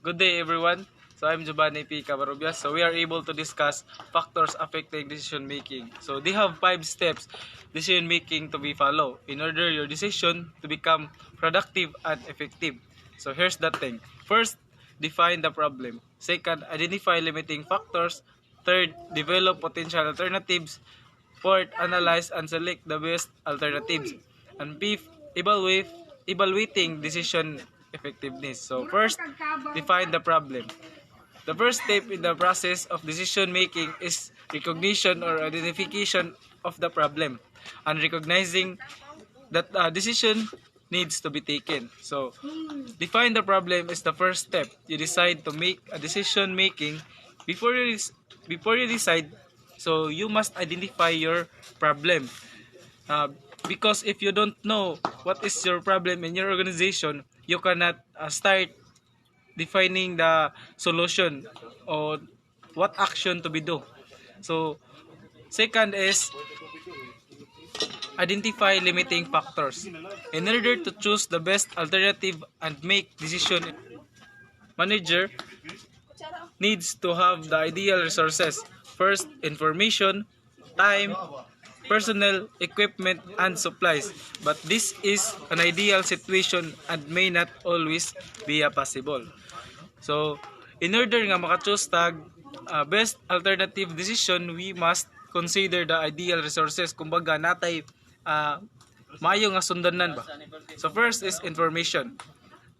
Good day, everyone. So I'm Giovanni P. Cabarubias. So we are able to discuss factors affecting decision making. So they have 5 steps decision making to be followed in order your decision to become productive and effective. So here's the thing. First, define the problem. Second, identify limiting factors. Third, develop potential alternatives. Fourth, analyze and select the best alternatives. And fifth, evaluating decision effectiveness. So first, define the problem. The first step in the process of decision making is recognition or identification of the problem and recognizing that a decision needs to be taken. So, define the problem is the first step. You decide to make a decision making before you decide. So, you must identify your problem. Because if you don't know what is your problem in your organization, you cannot start defining the solution or what action to be do. So, second is identify limiting factors. In order to choose the best alternative and make decision, manager needs to have the ideal resources. First, information, time, personnel, equipment, and supplies. But this is an ideal situation and may not always be possible. So, in order nga maka-choose tag best alternative decision, we must consider the ideal resources. Kumbaga, natay maayo nga sundanan ba. So, first is information.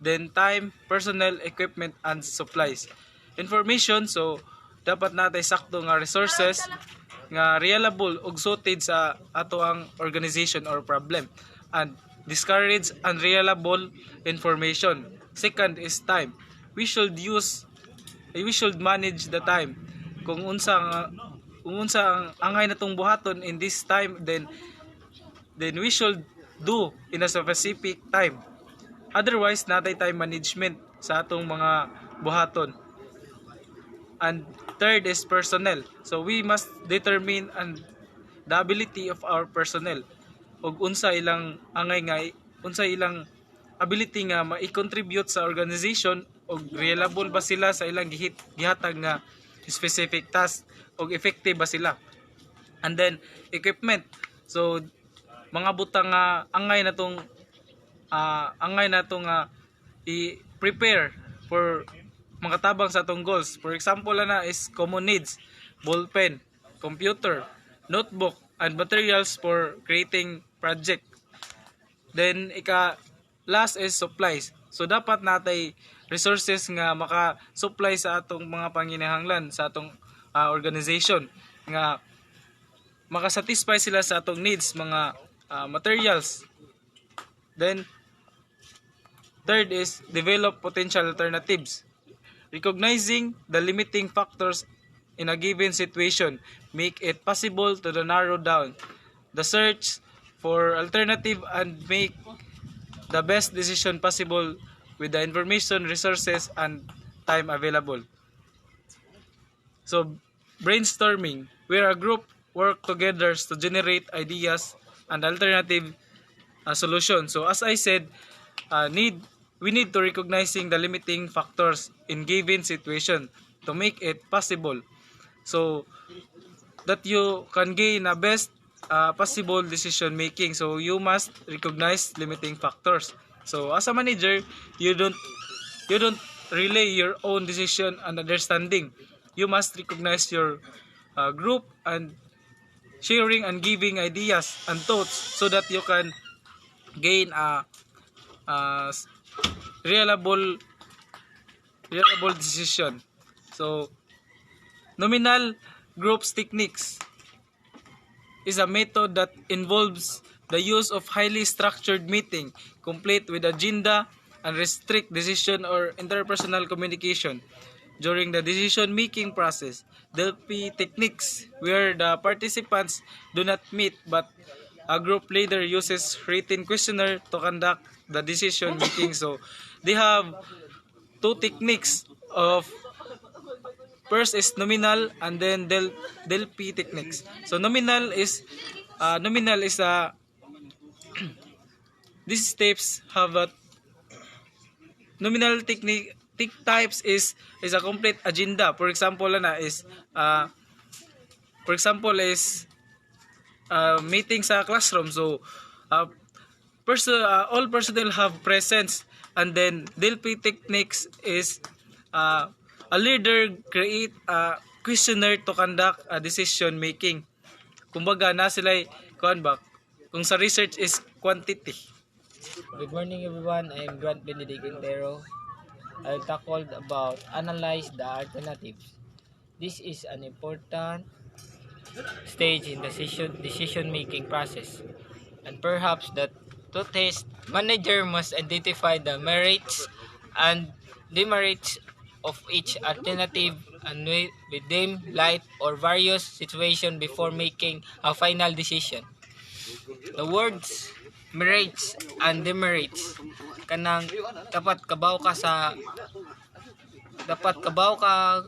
Then, time, personnel, equipment, and supplies. Information, so, dapat natay sakto nga resources nga reliable ug suited sa ato ang organization or problem. And discourage unreliable information. Second is time. We should manage the time. Kung unsa ang angay natong buhaton in this time, then we should do in a specific time. Otherwise, natay time management sa atong mga buhaton. And third is personnel. So we must determine the ability of our personnel ug unsa ilang ability nga ma-contribute sa organization ug reliable ba sila sa ilang gihatag nga specific task ug effective ba sila. And then equipment. So mga butang nga angay natong i-prepare for makatabang sa atong goals. For example na is common needs, ballpen, computer, notebook, and materials for creating project. Then last is supplies. So dapat natay resources nga maka-supply sa atong mga panginahanglan sa atong organization nga maka-satisfy sila sa atong needs, mga materials. Then third is develop potential alternatives. Recognizing the limiting factors in a given situation make it possible to narrow down the search for alternative and make the best decision possible with the information, resources, and time available. So, brainstorming, where a group work together to generate ideas and alternative solutions. So, as I said, we need to recognizing the limiting factors in given situation to make it possible. So, that you can gain a best possible decision making. So you must recognize limiting factors. So as a manager, you don't relay your own decision and understanding. You must recognize your group and sharing and giving ideas and thoughts so that you can gain a reliable decision. So nominal groups techniques is a method that involves the use of highly structured meeting, complete with agenda and restrict decision or interpersonal communication during the decision-making process. There will be techniques where the participants do not meet but a group leader uses written questionnaire to conduct the decision-making. So, they have 2 techniques of first is nominal and then Delphi techniques. So nominal is these steps have a nominal meeting types is a complete agenda. For example meeting sa classroom. So uh, all personnel have presence, and then DLP techniques is a leader create a questionnaire to conduct a decision making. Kumbaga na sila kuan ba kung sa research is quantity. Good morning everyone, I am Grant Benedict Quintero. I'll tackle about analyze the alternatives. This is an important stage in the decision making process, and perhaps the to test manager must identify the merits and demerits of each alternative and with them light or various situation before making a final decision. The words merits and demerits kanang dapat kabaw ka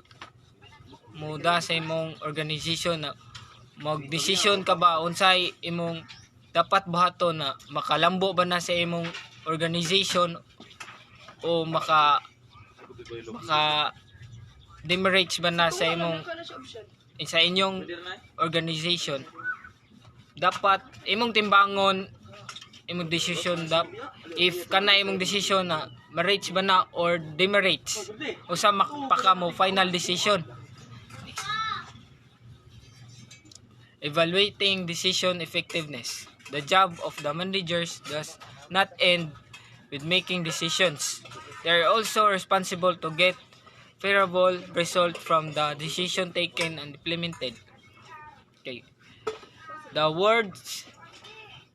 muda sa imong organization na mag-decision ka ba unsay imong dapat buhaton, na makalambo ba na sa imong organization o maka demerits ba na sa inyong organization. Dapat imong timbangon imong decision if kana imong decision na merits ba na or demerits, usa makpaka mo final decision. Evaluating decision effectiveness. The job of the managers does not end with making decisions. They are also responsible to get favorable result from the decision taken and implemented. Okay. The words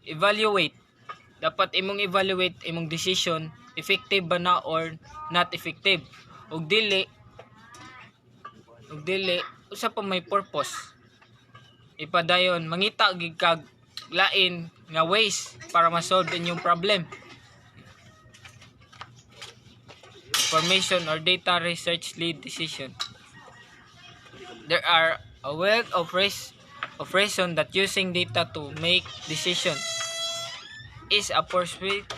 evaluate. Dapat imong evaluate imong decision effective ba na or not effective. Ug dili usa pa may purpose. Ipadayon mangita gid kag lain nga ways para ma-solve inyong problem. Information or data research lead decision. There are a wealth of reason that using data to make decisions is a pursuit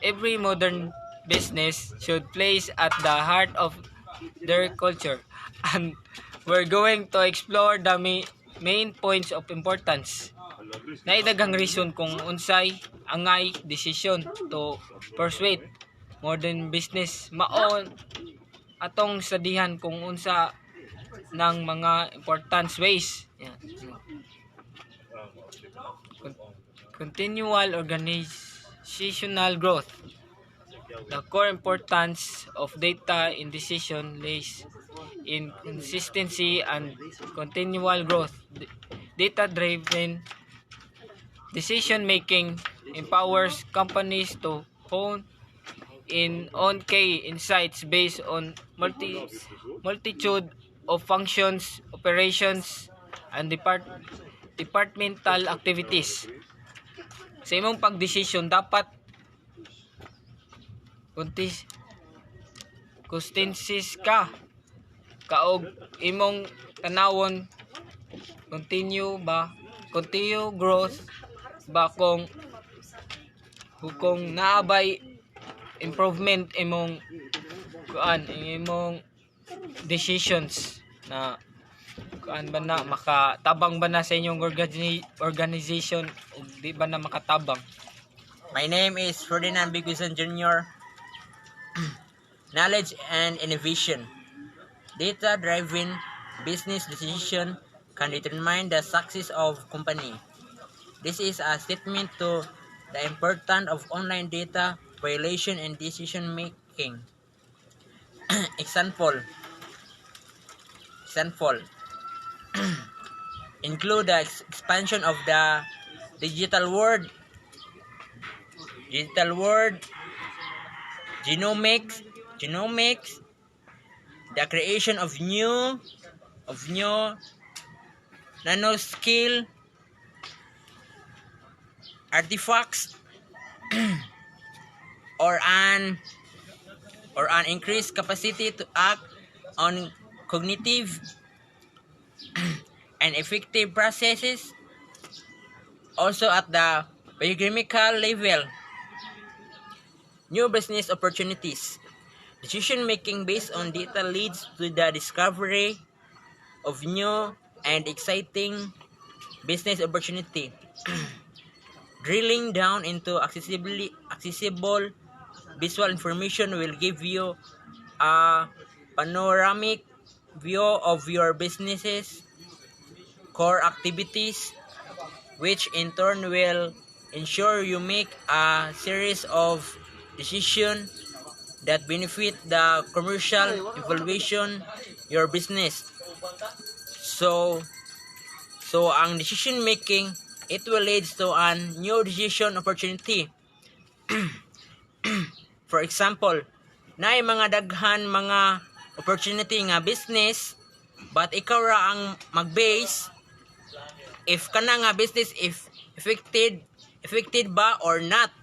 every modern business should place at the heart of their culture, and we're going to explore the main points of importance. Naidaghang reason kung unsay angay decision to persuade modern business maon atong sadihan kung unsa ng mga important ways. Yeah. Continual organizational growth. The core importance of data in decision lays in consistency and continual growth. Data-driven decision making empowers companies to hone in on key insights based on multitude of functions, operations, and departmental activities. Sa imong pagdesisyon dapat consistencies ka kaog imong tanawon continue growth ba kung naabay improvement imong decisions na ba na makatabang ba na sa inyong organization o di ba na makatabang. My name is Ferdinand Biguizon Jr. Knowledge and innovation. Data-driven business decision can determine the success of company. This is a statement to the importance of online data violation and decision making. Example include the expansion of the digital world, genomics, the creation of new nanoscale artifacts, or an increased capacity to act on cognitive and effective processes. Also at the biochemical level, new business opportunities. Decision making based on data leads to the discovery of new and exciting business opportunity. Drilling down into accessible visual information will give you a panoramic view of your business's core activities, which in turn will ensure you make a series of decisions that benefit the commercial evaluation your business. So, ang decision making, it will lead to a new decision opportunity. For example, naay mga daghan mga opportunity nga business, but ikaw ra ang mag-base if kana nga business if affected ba or not.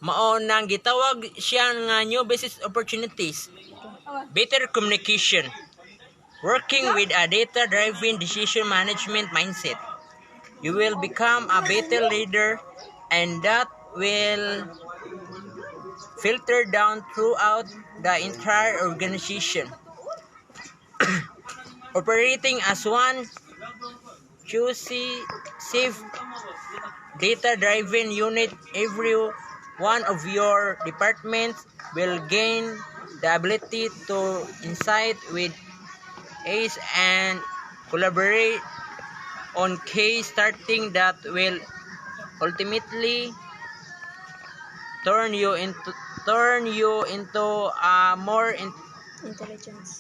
Mao nang gitawag siya nga new business opportunities. Better communication. Working with a data-driven decision management mindset, you will become a better leader, and that will filter down throughout the entire organization. Operating as one cohesive data-driven unit, every one of your departments will gain the ability to insight with ACE and collaborate on case starting that will ultimately turn you into a more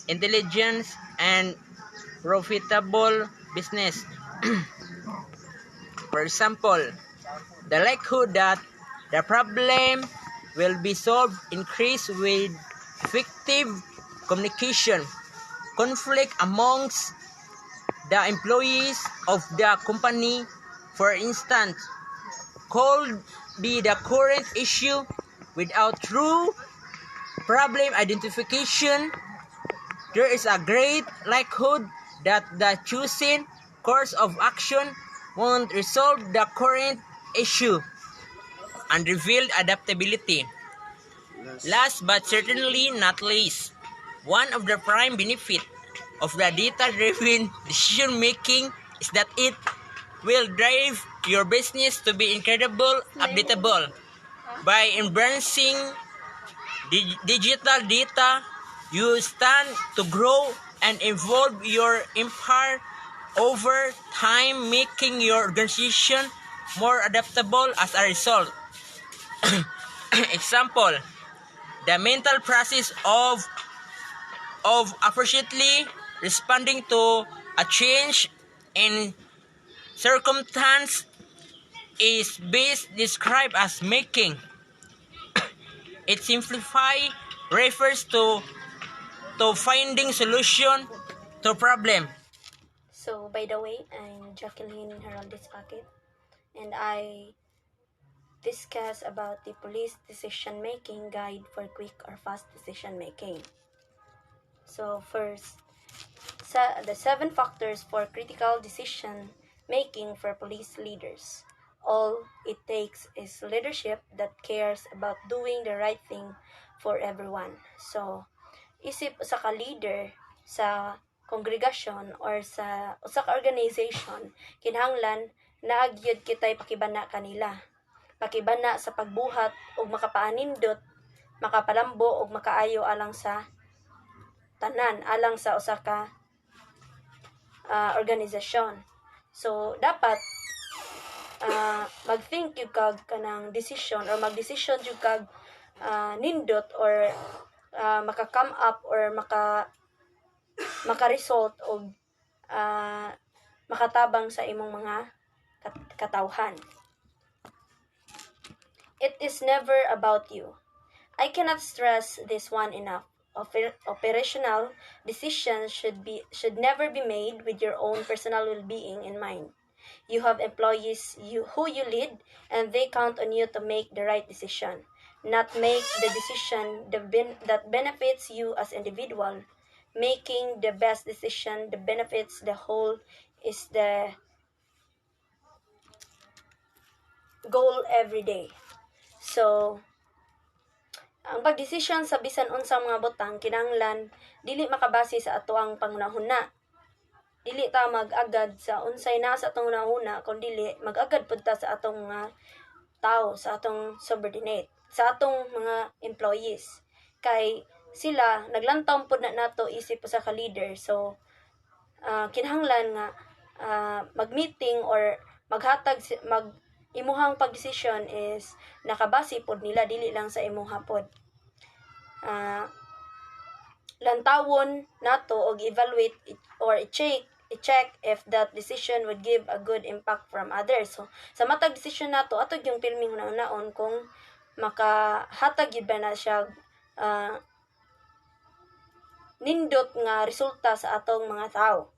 intelligent and profitable business. For example, the likelihood that the problem will be solved increase with effective communication. Conflict amongst the employees of the company, for instance, could be the current issue. Without true problem identification, there is a great likelihood that the chosen course of action won't resolve the current issue. Unrevealed adaptability. Last but certainly not least, one of the prime benefits of the data-driven decision making is that it will drive your business to be incredibly updatable. By embracing digital data, you stand to grow and evolve your empire over time, making your organization more adaptable as a result. Example, the mental process of appropriately responding to a change in circumstance is best described as making. It simplify refers to finding solution to problem. So, by the way, I'm Jacqueline Heraldez Packet, and I discuss about the police decision-making guide for quick or fast decision-making. So, first, the 7 factors for critical decision-making for police leaders. All it takes is leadership that cares about doing the right thing for everyone. So, isip usa ka leader sa kongregasyon or sa usa ka organization, kinahanglan naagyud kitay pakibana kanila. Pakibana sa pagbuhat og makapaanindot, makapalambo og makaayo alang sa tanan, alang sa usa ka organisasyon. So dapat mag-think yung kag kanang decision or mag-decision yung kag nindot or maka-come up or maka-result og makatabang sa imong mga katawhan. It is never about you. I cannot stress this one enough. Operational decisions should never be made with your own personal well-being in mind. You have employees who you lead, and they count on you to make the right decision, not make the decision that benefits you as individual. Making the best decision that benefits the whole is the goal every day. So, Ang pagdesisyon sa bisan unsang mga butang kinahanglan dili makabase sa atoang pangunahuna. Dili ta mag-agad sa unsay naa sa atong hunahuna, kun dili mag-agad pud ta sa atong mga tao, sa atong subordinate, sa atong mga employees. Kay sila naglantaw pud na nato isip usa ka leader. So kinahanglan nga mag-meeting or imuhang pagdesisyon is nakabase pod nila, dili lang sa imuha pod. Lantawon nato og evaluate or i-check if that decision would give a good impact from others. So sa matag decision nato atog yung pilming hunahunahon kung makahatag gyud ba na siya nindot nga resulta sa atong mga tao.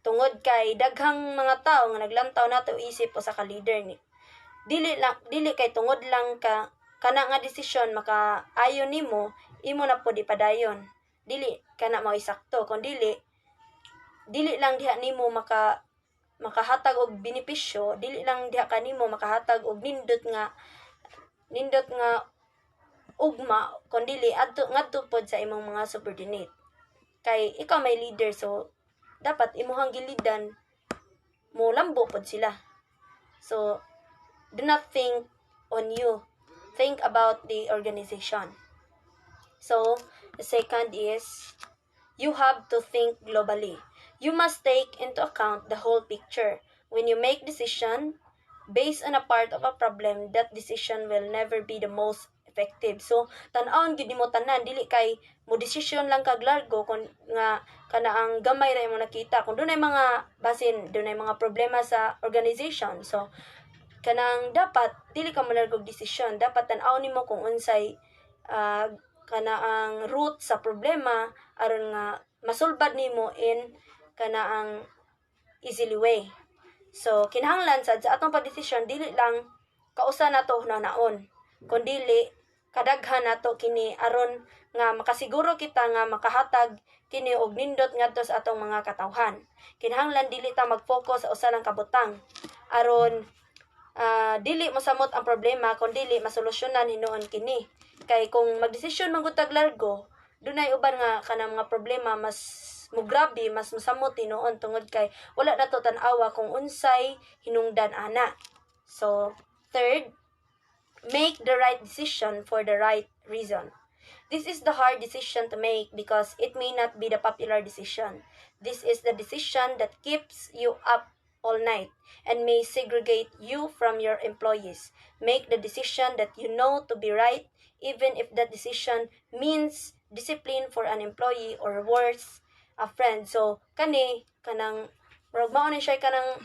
Tungod kay daghang mga tao nga naglantaw nato isip usa ka leader ni. Dili kay tungod lang kana nga desisyon makaayon nimo, imo na pud ipadayon. Dili kana mao isakto, kun dili lang diha nimo makahatag og benepisyo, dili lang diha kanimo makahatag og nindot nga ugma, kun dili ngadto pod sa imong mga subordinate. Kay ikaw may leader, so dapat imuhang gilidan mo lambo pod sila. So do not think on you, think about the organization. So the second is you have to think globally. You must take into account the whole picture. When you make decision based on a part of a problem, that decision will never be the most effective. So tan-awon gyud nimo tanan, dili kay mo decision lang kag largo kun nga kana ang gamay ra imong nakita. Kung dunay mga dunay mga problema sa organization, so kanang dapat dili ka malargog decision, dapat tan-awon nimo kung unsay kana ang root sa problema aron nga masulbad nimo in kana ang easily way. So kinahanglan sad sa atong pagdesisyon dili lang kausa nato hunahon, kundi kadaghan nato kini aron nga makasiguro kita nga makahatag kini og nindot ngadto sa atong mga katawhan. Kinahanglan dili ta mag-focus sa usa lang ka butang aron dili mosamot ang problema kun dili masolusyonan hinuon kini. Kay kung magdesisyon man gud tag largo, dunay uban nga kanang mga problema mas mugrabe, mas mosamot hinuon tungod kay wala nato tan-awa kung unsay hinungdan ana. So third, make the right decision for the right reason. This is the hard decision to make because it may not be the popular decision. This is the decision that keeps you up all night and may segregate you from your employees. Make the decision that you know to be right, even if that decision means discipline for an employee or worse, a friend. So kanang mao ni siya kanang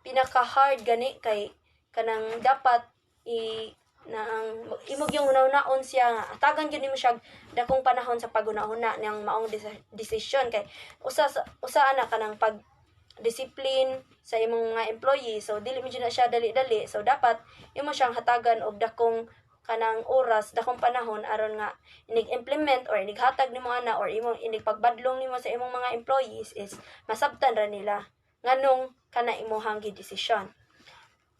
pinaka-hard gani kay kanang dapat imog yung unaon siya nga atagan gyud nimo siya dakong panahon sa pagunahuna niyang maong decision kay usa ana kanang pag discipline sa imong mga employee, so dili mo na siya dali-dali, so dapat imo siyang hatagan og dakong kanang oras, dakong panahon aron nga inig-implement or inighatag nimo ana or imong inigpagbadlong nimo sa imong mga employees is masabtan ra nila nganong kana imong decision.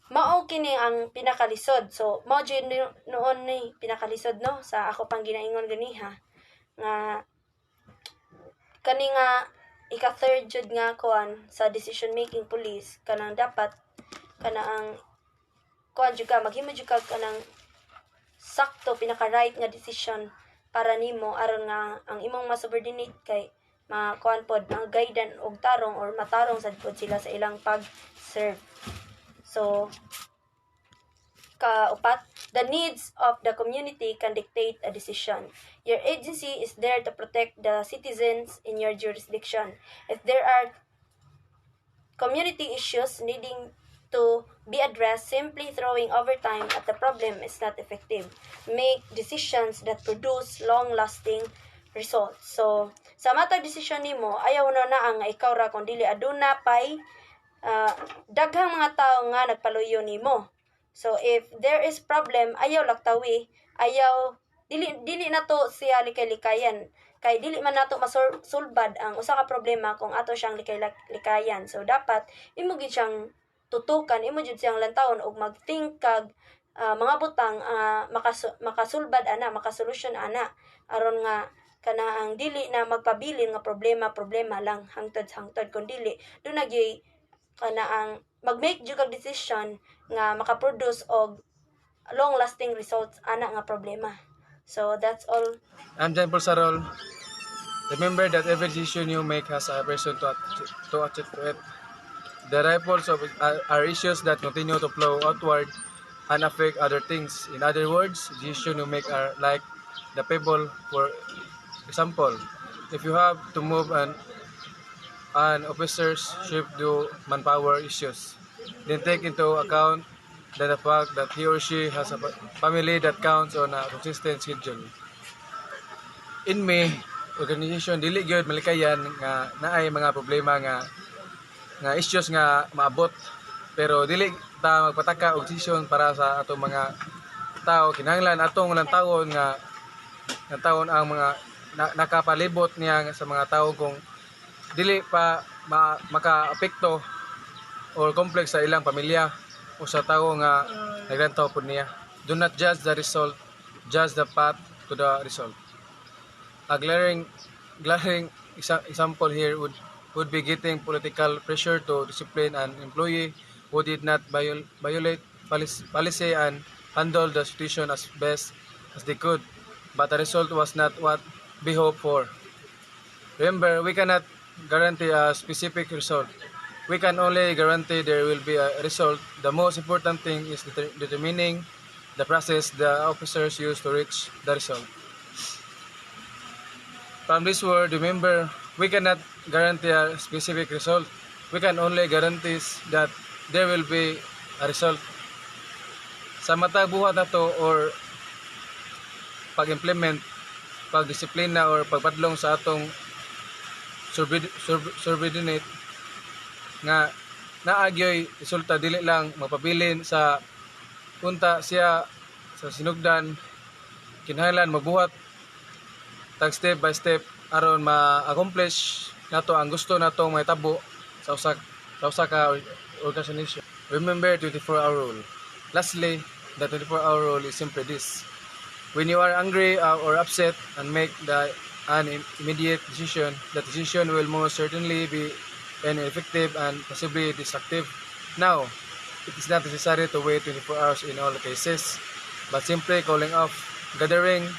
Mao kini ang pinakalisod. So mao jud noon ni pinakalisod no sa ako pang ginaingon ganiha nga kani nga ika-third jud nga kuan sa decision making police kanang dapat kana ang kuan jud ka maghimo jud ka kanang sakto pinaka right nga decision para nimo aron nga ang imong subordinate kay makuan pod ang guidan og tarong or matarong sad pod sila sa ilang pag-serve. So kaupat, the needs of the community can dictate a decision. Your agency is there to protect the citizens in your jurisdiction. If there are community issues needing to be addressed, simply throwing overtime at the problem is not effective. Make decisions that produce long-lasting results. So, sa matag desisyon nimo, ayaw na ang ikaw ra kung dili aduna pay daghang mga tao nga nagpaluyo nimo. So if there is problem, ayaw laktawi, ayaw dili nato siya likay-likayan kay dili man nato masulbad ang usa ka problema kung ato siyang likay-likayan. So dapat imo gid siyang tutukan, imo gid siyang lantawon og mag-think kag mga butang makasulbad ana, makasolusyon ana aron nga kana ang dili na magpabilin nga problema lang hangtod kun dili do nagyoy kana ang mag-make jud kag decision nga makaproduce og long lasting results ana nga problema. So that's all. I'm Jan Pulsarol. Remember that every decision you make has a person to achieve to it. The ripples of are issues that continue to flow outward and affect other things. In other words, decisions you make are like the pebble. For example, if you have to move an officer's ship due manpower issues, then take into account the fact that he or she has a family that counts on a consistent schedule. In May, organization dili gyud malikayan nga naay mga problema nga issues nga maabot, pero dili ta magpataka og decision para sa atong mga tao. Kinahanglan atong lang tawon nga tawon ang mga nakapalibot niya sa mga tao kung dili pa maka-apekto or complex sa ilang pamilya o sa tao nga naglantaw pod niya. Do not judge the result, judge the path to the result. A glaring example here would be getting political pressure to discipline an employee who did not violate policy and handle the situation as best as they could, but the result was not what we hoped for. Remember, we cannot guarantee a specific result. We can only guarantee there will be a result. The most important thing is determining the process the officers use to reach the result. From this word, remember, we cannot guarantee a specific result. We can only guarantee that there will be a result. Sa matag buhat na to or pag-implement, pag-disiplina or pagpadlong sa atong subordinate nga naagyoy resulta dili lang mapabilin sa punta siya sa sinugdan, kinahanglan mabuhat tag step by step aron ma-accomplish nato ang gusto natong mahitabo sa usa ka organization. Remember 24-hour rule. Lastly, the 24-hour rule is simply this: when you are angry or upset and make an immediate decision, the decision will most certainly be ineffective and possibly destructive. Now, it is not necessary to wait 24 hours in all cases, but simply calling off, gathering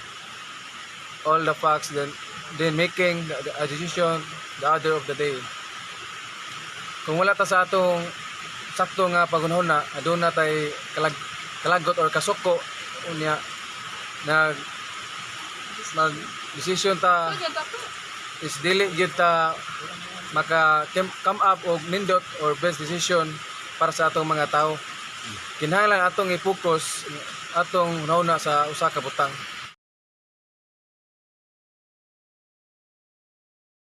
all the facts, then making a decision the order of the day. Kung wala ta sa atong sakto nga pagunahon na aduna tay kalagot or kasuko unya na mag decision ta is dili gyud ta maka come up og nindot or best decision para sa atong mga tao. Kinahanglan atong i-focus atong nauna sa usa ka butang.